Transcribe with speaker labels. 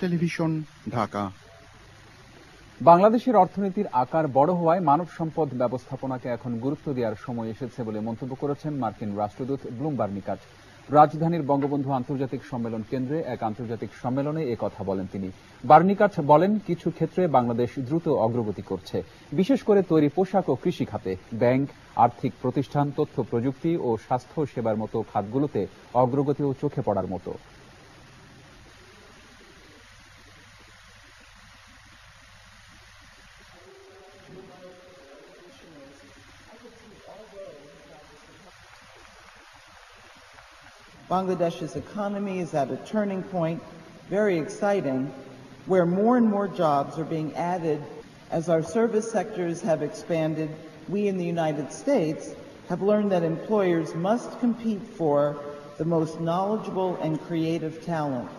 Speaker 1: Television, Dhaka.
Speaker 2: বাংলাদেশের অর্থনীতির আকার বড় হওয়ায় মানব সম্পদ ব্যবস্থাপনাকে এখন গুরুত্ব দেওয়ার সময় এসেছে বলে মন্তব্য করেছেন মার্কিন রাষ্ট্রদূত ব্লুম বার্নিকাট। রাজধানীর বঙ্গবন্ধু আন্তর্জাতিক সম্মেলন কেন্দ্রে এক আন্তর্জাতিক সম্মেলনে এ কথা বলেন তিনি। বার্নিকাট বলেন, কিছু ক্ষেত্রে বাংলাদেশ দ্রুত অগ্রগতি করছে, বিশেষ করে তৈরি পোশাক ও কৃষি খাতে। ব্যাংক, আর্থিক প্রতিষ্ঠান, তথ্য প্রযুক্তি ও স্বাস্থ্য সেবার মতো খাতগুলোতে অগ্রগতিও চোখে পড়ার মতো।
Speaker 3: Bangladesh's economy is at a turning point, very exciting, where more and more jobs are being added. As our service sectors have expanded, we in the United States have learned that employers must compete for the most knowledgeable and creative talent.